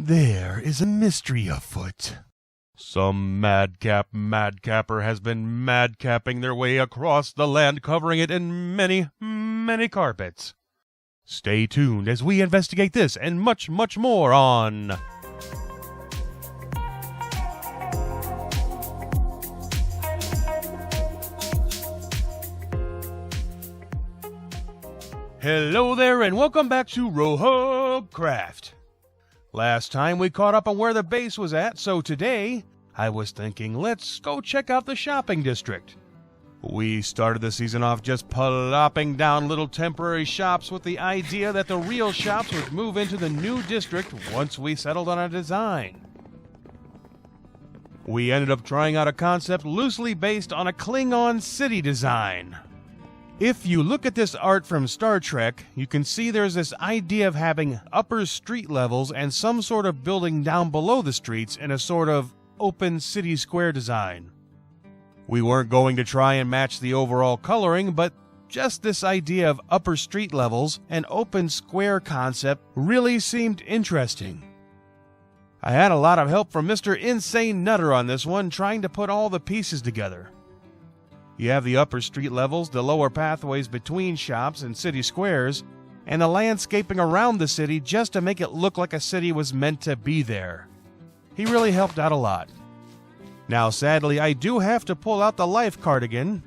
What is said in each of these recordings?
There is a mystery afoot. Some madcapper has been madcapping their way across the land, covering it in many, many carpets. Stay tuned as we investigate this and much, much more on... Hello there and welcome back to Rohug Craft. Last time we caught up on where the base was at, so today I was thinking let's go check out the shopping district. We started the season off just plopping down little temporary shops with the idea that the real shops would move into the new district once we settled on a design. We ended up trying out a concept loosely based on a Klingon city design. If you look at this art from Star Trek, you can see there's this idea of having upper street levels and some sort of building down below the streets in a sort of open city square design. We weren't going to try and match the overall coloring, but just this idea of upper street levels and open square concept really seemed interesting. I had a lot of help from Mr. Insane Nutter on this one, trying to put all the pieces together. You have the upper street levels, the lower pathways between shops and city squares, and the landscaping around the city just to make it look like a city was meant to be there. He really helped out a lot. Now sadly, I do have to pull out the life cardigan.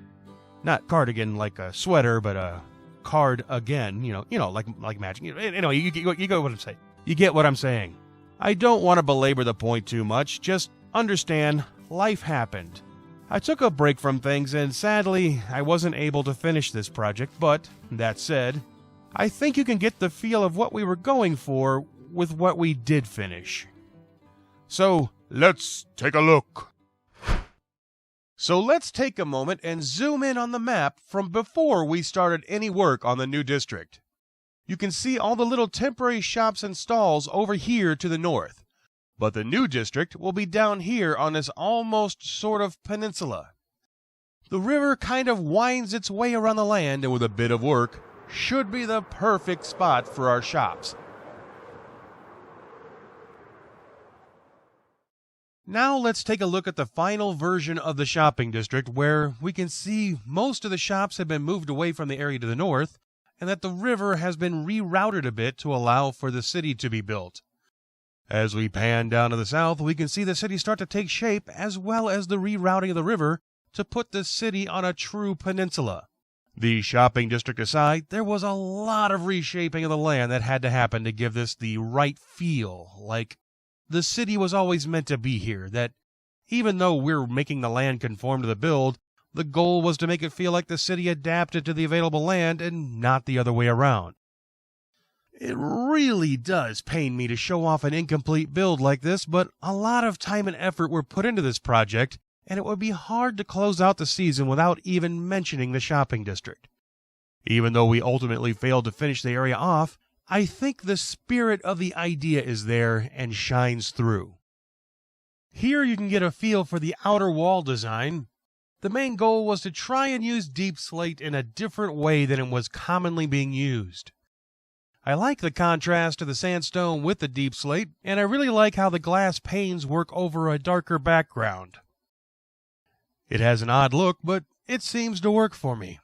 Not cardigan like a sweater, but a card again, like magic. You get what I'm saying. You get what I'm saying. I don't want to belabor the point too much, just understand life happened. I took a break from things and sadly, I wasn't able to finish this project, but that said, I think you can get the feel of what we were going for with what we did finish. So, let's take a look. So let's take a moment and zoom in on the map from before we started any work on the new district. You can see all the little temporary shops and stalls over here to the north. But the new district will be down here on this almost sort of peninsula. The river kind of winds its way around the land and with a bit of work, should be the perfect spot for our shops. Now let's take a look at the final version of the shopping district where we can see most of the shops have been moved away from the area to the north and that the river has been rerouted a bit to allow for the city to be built. As we pan down to the south, we can see the city start to take shape as well as the rerouting of the river to put the city on a true peninsula. The shopping district aside, there was a lot of reshaping of the land that had to happen to give this the right feel, like the city was always meant to be here, that even though we're making the land conform to the build, the goal was to make it feel like the city adapted to the available land and not the other way around. It really does pain me to show off an incomplete build like this, but a lot of time and effort were put into this project, and it would be hard to close out the season without even mentioning the shopping district. Even though we ultimately failed to finish the area off, I think the spirit of the idea is there and shines through. Here you can get a feel for the outer wall design. The main goal was to try and use deep slate in a different way than it was commonly being used. I like the contrast to the sandstone with the deep slate, and I really like how the glass panes work over a darker background. It has an odd look, but it seems to work for me.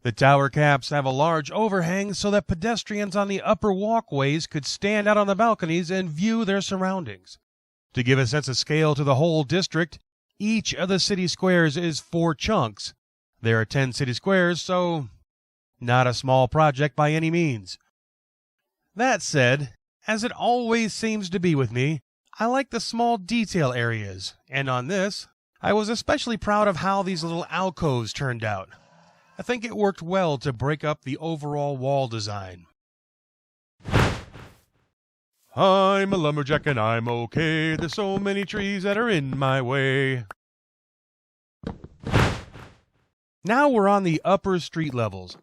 The tower caps have a large overhang so that pedestrians on the upper walkways could stand out on the balconies and view their surroundings. To give a sense of scale to the whole district, each of the city squares is 4 chunks. There are 10 city squares, so not a small project by any means. That said, as it always seems to be with me, I like the small detail areas, and on this, I was especially proud of how these little alcoves turned out. I think it worked well to break up the overall wall design. I'm a lumberjack and I'm okay, there's so many trees that are in my way. Now we're on the upper street levels.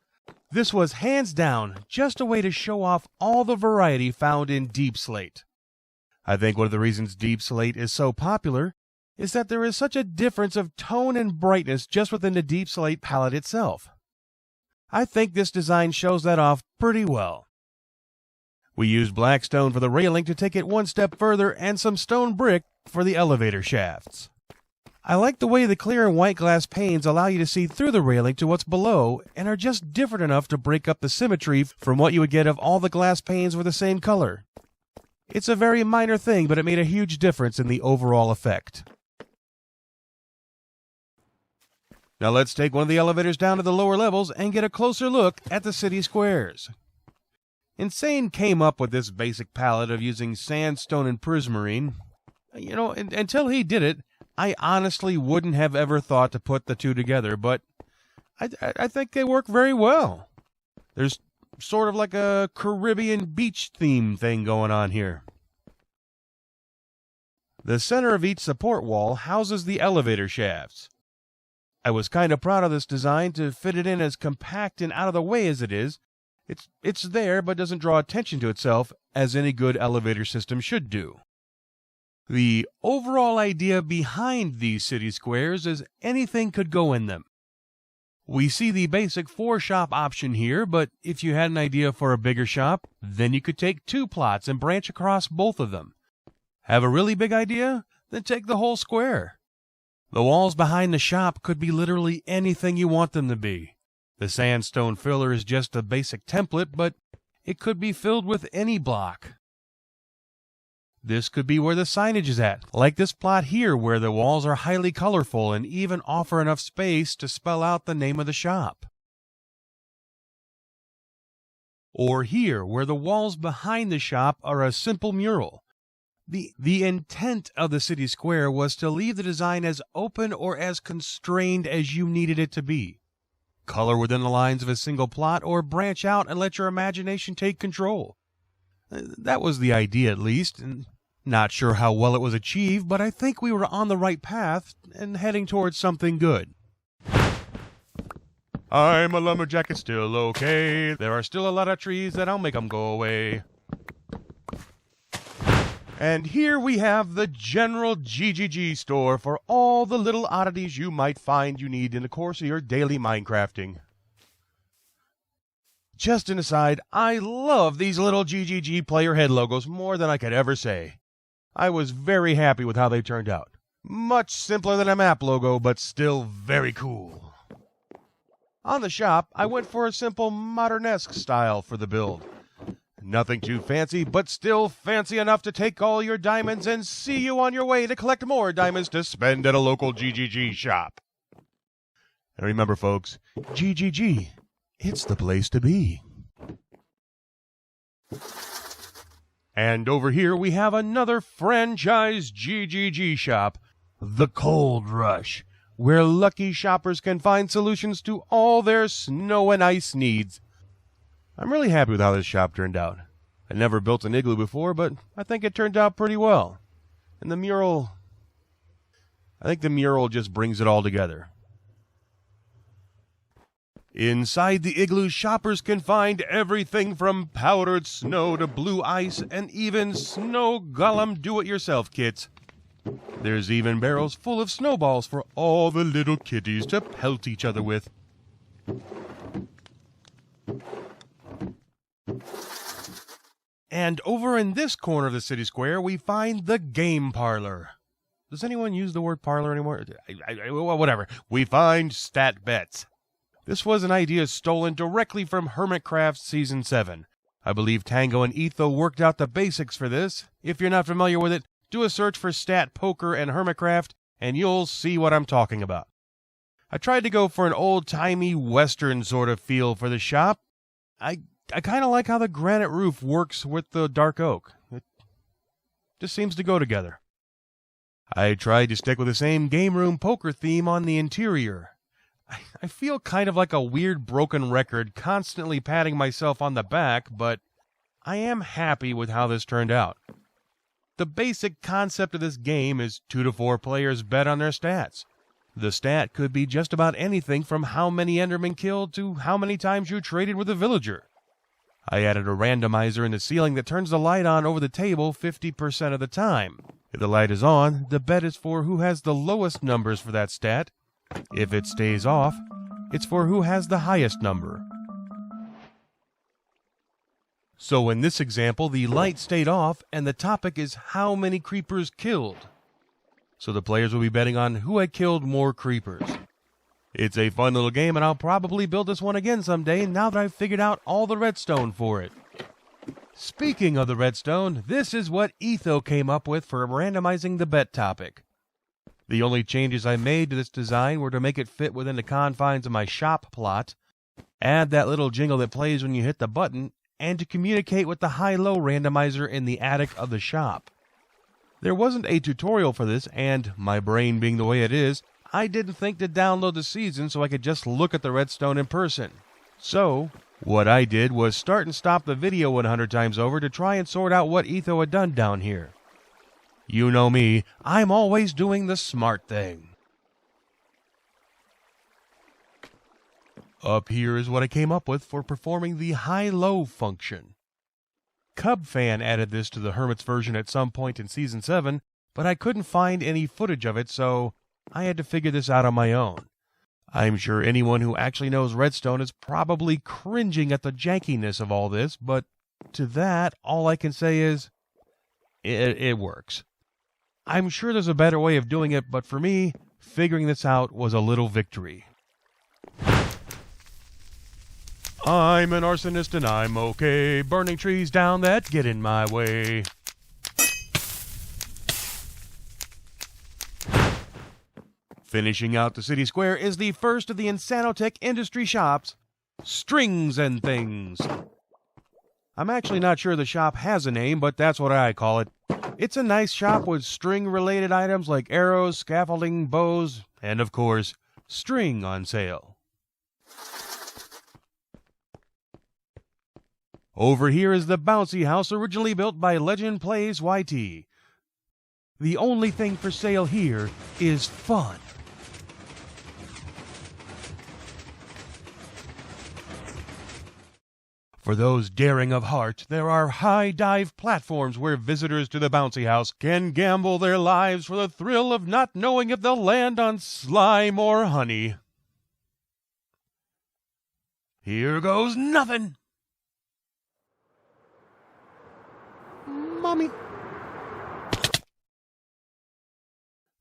This was hands down just a way to show off all the variety found in deep slate. I think one of the reasons deep slate is so popular is that there is such a difference of tone and brightness just within the deep slate palette itself. I think this design shows that off pretty well. We used black stone for the railing to take it one step further and some stone brick for the elevator shafts. I like the way the clear and white glass panes allow you to see through the railing to what's below and are just different enough to break up the symmetry from what you would get if all the glass panes were the same color. It's a very minor thing, but it made a huge difference in the overall effect. Now let's take one of the elevators down to the lower levels and get a closer look at the city squares. Insane came up with this basic palette of using sandstone and prismarine. Until he did it, I honestly wouldn't have ever thought to put the two together, but I think they work very well. There's sort of like a Caribbean beach theme thing going on here. The center of each support wall houses the elevator shafts. I was kind of proud of this design to fit it in as compact and out of the way as it is. It's there, but doesn't draw attention to itself, as any good elevator system should do. The overall idea behind these city squares is anything could go in them. We see the basic 4-shop option here, but if you had an idea for a bigger shop, then you could take 2 plots and branch across both of them. Have a really big idea? Then take the whole square. The walls behind the shop could be literally anything you want them to be. The sandstone filler is just a basic template, but it could be filled with any block. This could be where the signage is at, like this plot here where the walls are highly colorful and even offer enough space to spell out the name of the shop. Or here where the walls behind the shop are a simple mural. The intent of the city square was to leave the design as open or as constrained as you needed it to be. Color within the lines of a single plot or branch out and let your imagination take control. That was the idea, at least, and not sure how well it was achieved, but I think we were on the right path and heading towards something good. I'm a lumberjack, it's still okay. There are still a lot of trees that I'll make them go away. And here we have the general Ggg Store for all the little oddities you might find you need in the course of your daily Minecrafting. Just an aside, I love these little Ggg player head logos more than I could ever say. I was very happy with how they turned out. Much simpler than a map logo, but still very cool. On the shop, I went for a simple modern-esque style for the build. Nothing too fancy, but still fancy enough to take all your diamonds and see you on your way to collect more diamonds to spend at a local Ggg shop. And remember, folks, Ggg, it's the place to be. And over here we have another franchise Ggg shop, the Cold Rush, where lucky shoppers can find solutions to all their snow and ice needs. I'm really happy with how this shop turned out. I never built an igloo before, but I think it turned out pretty well. And I think the mural just brings it all together. Inside the igloo, shoppers can find everything from powdered snow to blue ice and even snow golem do-it-yourself kits. There's even barrels full of snowballs for all the little kitties to pelt each other with. And over in this corner of the city square, we find the game parlor. Does anyone use the word parlor anymore? Whatever. We find stat bets. This was an idea stolen directly from Hermitcraft Season 7. I believe Tango and Etho worked out the basics for this. If you're not familiar with it, do a search for Stat Poker and Hermitcraft, and you'll see what I'm talking about. I tried to go for an old-timey Western sort of feel for the shop. I kind of like how the granite roof works with the dark oak. It just seems to go together. I tried to stick with the same game room poker theme on the interior. I feel kind of like a weird broken record constantly patting myself on the back, but I am happy with how this turned out. The basic concept of this game is 2 to 4 players bet on their stats. The stat could be just about anything from how many Endermen killed to how many times you traded with a villager. I added a randomizer in the ceiling that turns the light on over the table 50% of the time. If the light is on, the bet is for who has the lowest numbers for that stat. If it stays off, it's for who has the highest number. So in this example, the light stayed off, and the topic is how many creepers killed. So the players will be betting on who had killed more creepers. It's a fun little game, and I'll probably build this one again someday now that I've figured out all the redstone for it. Speaking of the redstone, this is what Etho came up with for randomizing the bet topic. The only changes I made to this design were to make it fit within the confines of my shop plot, add that little jingle that plays when you hit the button, and to communicate with the high-low randomizer in the attic of the shop. There wasn't a tutorial for this, and my brain being the way it is, I didn't think to download the season so I could just look at the redstone in person. So, what I did was start and stop the video 100 times over to try and sort out what Etho had done down here. You know me, I'm always doing the smart thing. Up here is what I came up with for performing the high-low function. Cubfan added this to the Hermit's version at some point in Season 7, but I couldn't find any footage of it, so I had to figure this out on my own. I'm sure anyone who actually knows redstone is probably cringing at the jankiness of all this, but to that, all I can say is, it works. I'm sure there's a better way of doing it, but for me, figuring this out was a little victory. I'm an arsonist and I'm okay, burning trees down that get in my way. Finishing out the city square is the first of the Insanotech industry shops, Strings and Things. I'm actually not sure the shop has a name, but that's what I call it. It's a nice shop with string-related items like arrows, scaffolding, bows, and of course, string on sale. Over here is the Bouncy House, originally built by Legend Plays YT. The only thing for sale here is fun. For those daring of heart, there are high dive platforms where visitors to the Bouncy House can gamble their lives for the thrill of not knowing if they'll land on slime or honey. Here goes nothing. Mommy.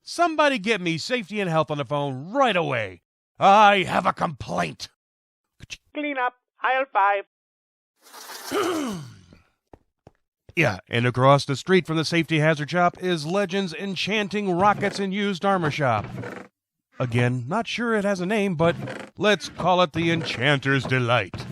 Somebody get me safety and health on the phone right away. I have a complaint. Clean up, aisle 5. Yeah, and across the street from the safety hazard shop is Legends Enchanting Rockets and Used Armor Shop. Again, not sure it has a name, but let's call it the Enchanter's Delight.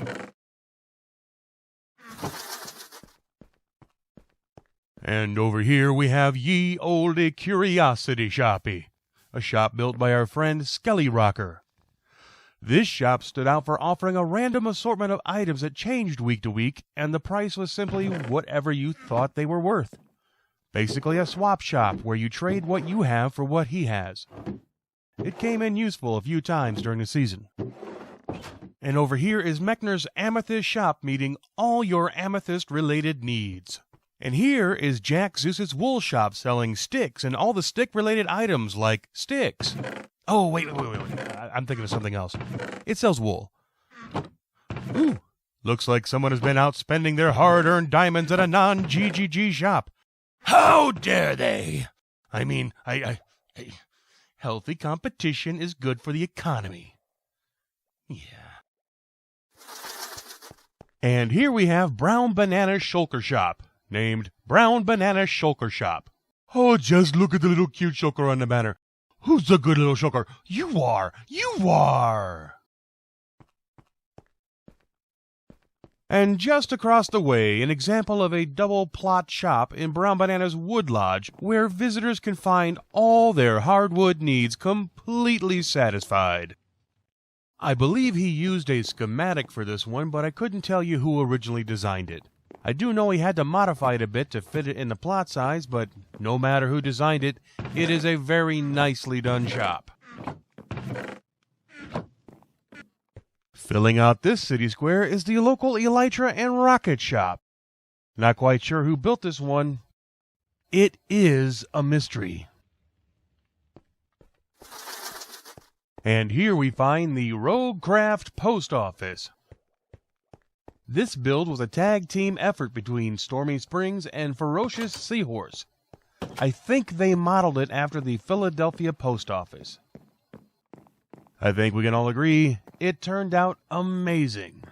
And over here we have Ye Olde Curiosity Shoppy, a shop built by our friend Skelly Rocker. This shop stood out for offering a random assortment of items that changed week to week, and the price was simply whatever you thought they were worth. Basically a swap shop where you trade what you have for what he has. It came in useful a few times during the season. And over here is Mechner's Amethyst Shop, meeting all your amethyst-related needs. And here is Jack Zeus's wool shop, selling sticks and all the stick-related items like sticks. Oh, wait. I'm thinking of something else. It sells wool. Ooh, looks like someone has been out spending their hard-earned diamonds at a non-Ggg shop. How dare they? I mean, healthy competition is good for the economy. Yeah. And here we have Brown Banana Shulker Shop, named Brown Banana Shulker Shop. Oh, just look at the little cute shulker on the banner. Who's the good little shulker? You are! You are! And just across the way, an example of a double plot shop in Brown Banana's Wood Lodge, where visitors can find all their hardwood needs completely satisfied. I believe he used a schematic for this one, but I couldn't tell you who originally designed it. I do know he had to modify it a bit to fit it in the plot size, but no matter who designed it, it is a very nicely done shop. Filling out this city square is the local Elytra and Rocket Shop. Not quite sure who built this one. It is a mystery. And here we find the Roguecraft Post Office. This build was a tag team effort between Stormy Springs and Ferocious Seahorse. I think they modeled it after the Philadelphia Post Office. I think we can all agree it turned out amazing.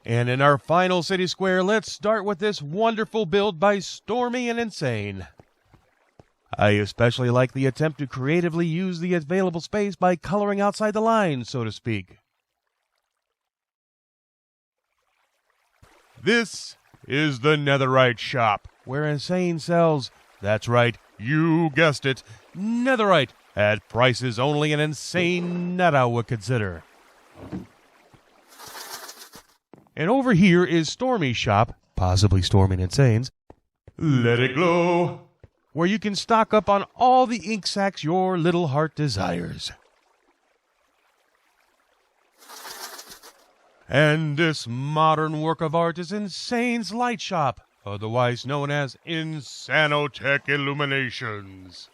And in our final city square, let's start with this wonderful build by Stormy and Insane. I especially like the attempt to creatively use the available space by coloring outside the lines, so to speak. This is the Netherrite Shop, where Insane sells, that's right, you guessed it, Netherrite, at prices only an insane netta would consider. And over here is Stormy's shop, possibly Stormy and Insane's, Let It Glow, where you can stock up on all the ink sacks your little heart desires. And this modern work of art is Insane's Light Shop, otherwise known as Insanotech Illuminations.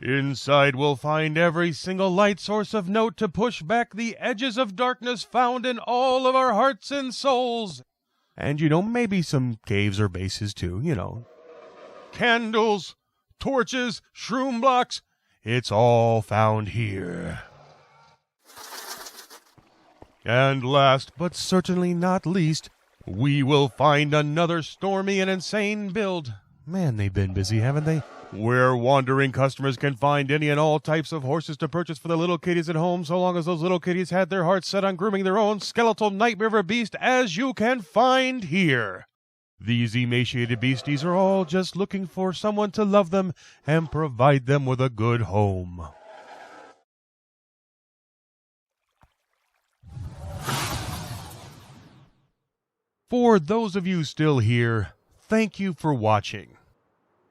Inside we'll find every single light source of note to push back the edges of darkness found in all of our hearts and souls. And maybe some caves or bases too, Candles, torches, shroom blocks, it's all found here. And last, but certainly not least, we will find another Stormy and Insane build. Man, they've been busy, haven't they? Where wandering customers can find any and all types of horses to purchase for the little kitties at home, so long as those little kitties had their hearts set on grooming their own skeletal night river beast, as you can find here. These emaciated beasties are all just looking for someone to love them and provide them with a good home. For those of you still here, thank you for watching.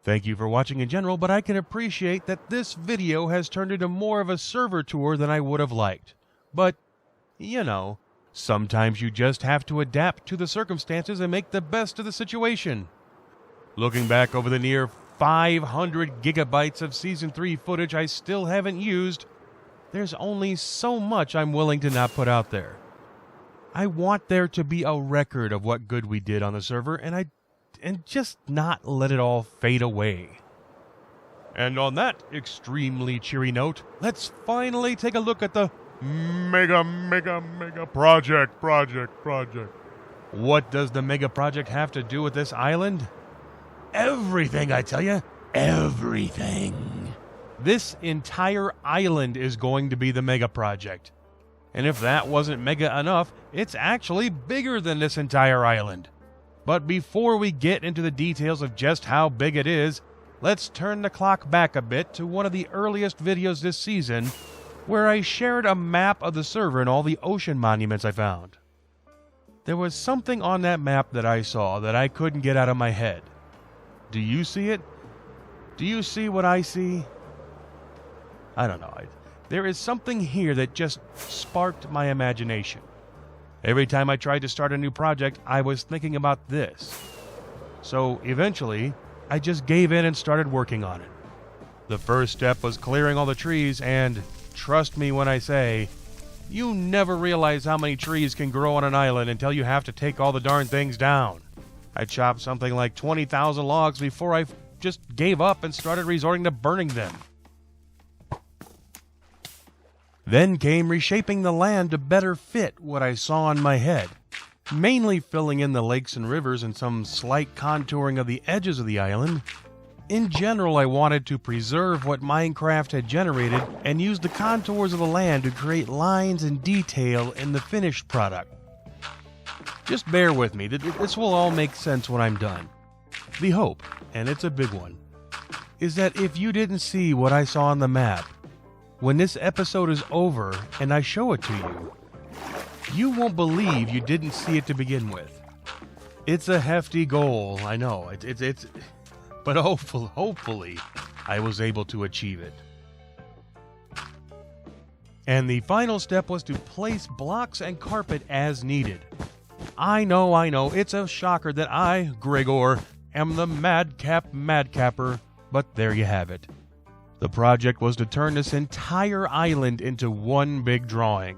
Thank you for watching in general, but I can appreciate that this video has turned into more of a server tour than I would have liked. But, sometimes you just have to adapt to the circumstances and make the best of the situation. Looking back over the near 500 gigabytes of Season 3 footage I still haven't used, there's only so much I'm willing to not put out there. I want there to be a record of what good we did on the server, and just not let it all fade away. And on that extremely cheery note, let's finally take a look at the mega project. What does the mega project have to do with this island? Everything, I tell you. Everything. This entire island is going to be the mega project. And if that wasn't mega enough, it's actually bigger than this entire island. But before we get into the details of just how big it is, let's turn the clock back a bit to one of the earliest videos this season, where I shared a map of the server and all the ocean monuments I found. There was something on that map that I saw that I couldn't get out of my head. Do you see it? Do you see what I see? I don't know. There is something here that just sparked my imagination. Every time I tried to start a new project, I was thinking about this. So eventually, I just gave in and started working on it. The first step was clearing all the trees, and trust me when I say, you never realize how many trees can grow on an island until you have to take all the darn things down. I chopped something like 20,000 logs before I just gave up and started resorting to burning them. Then came reshaping the land to better fit what I saw in my head, mainly filling in the lakes and rivers and some slight contouring of the edges of the island. In general, I wanted to preserve what Minecraft had generated and use the contours of the land to create lines and detail in the finished product. Just bear with me, this will all make sense when I'm done. The hope, and it's a big one, is that if you didn't see what I saw on the map, when this episode is over and I show it to you, you won't believe you didn't see it to begin with. It's a hefty goal, I know. But hopefully, I was able to achieve it. And the final step was to place blocks and carpet as needed. I know, it's a shocker that I, Gragore, am the madcapper, but there you have it. The project was to turn this entire island into one big drawing.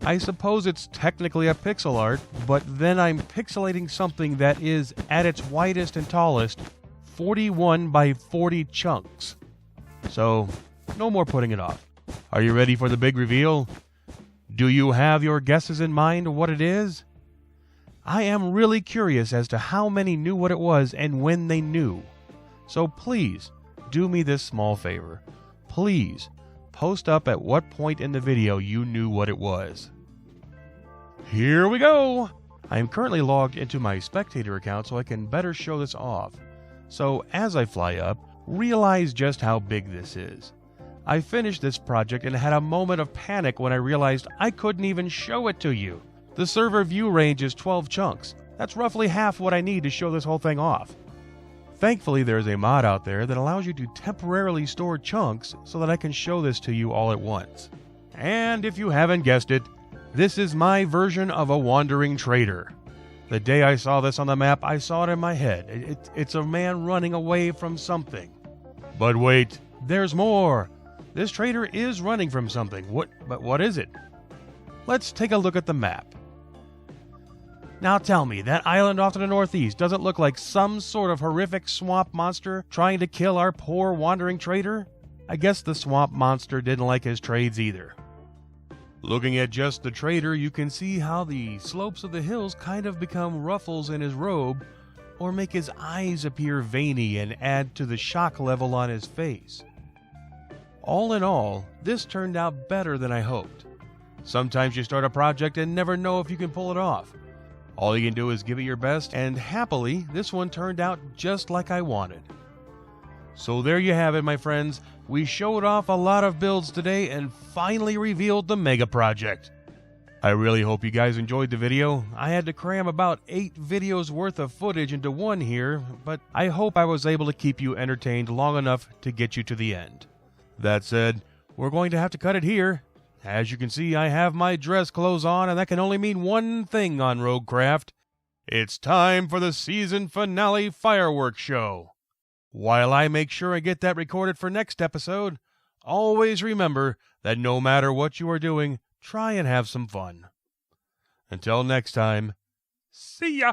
I suppose it's technically a pixel art, but then I'm pixelating something that is, at its widest and tallest, 41 by 40 chunks. So, no more putting it off. Are you ready for the big reveal? Do you have your guesses in mind what it is? I am really curious as to how many knew what it was and when they knew. So please, do me this small favor. Please, post up at what point in the video you knew what it was. Here we go! I am currently logged into my spectator account so I can better show this off. So as I fly up, realize just how big this is. I finished this project and had a moment of panic when I realized I couldn't even show it to you. The server view range is 12 chunks. That's roughly half what I need to show this whole thing off. Thankfully, there's a mod out there that allows you to temporarily store chunks so that I can show this to you all at once. And if you haven't guessed it, this is my version of a wandering trader. The day I saw this on the map, I saw it in my head. It's a man running away from something. But wait, there's more. This trader is running from something. But what is it? Let's take a look at the map. Now tell me, that island off to the northeast doesn't look like some sort of horrific swamp monster trying to kill our poor wandering trader? I guess the swamp monster didn't like his trades either. Looking at just the trader, you can see how the slopes of the hills kind of become ruffles in his robe, or make his eyes appear veiny and add to the shock level on his face. All in all, this turned out better than I hoped. Sometimes you start a project and never know if you can pull it off. All you can do is give it your best, and happily, this one turned out just like I wanted. So there you have it, my friends. We showed off a lot of builds today and finally revealed the mega project. I really hope you guys enjoyed the video. I had to cram about 8 videos worth of footage into one here, but I hope I was able to keep you entertained long enough to get you to the end. That said, we're going to have to cut it here. As you can see, I have my dress clothes on, and that can only mean one thing on Roguecraft. It's time for the season finale fireworks show. While I make sure I get that recorded for next episode, always remember that no matter what you are doing, try and have some fun. Until next time, see ya!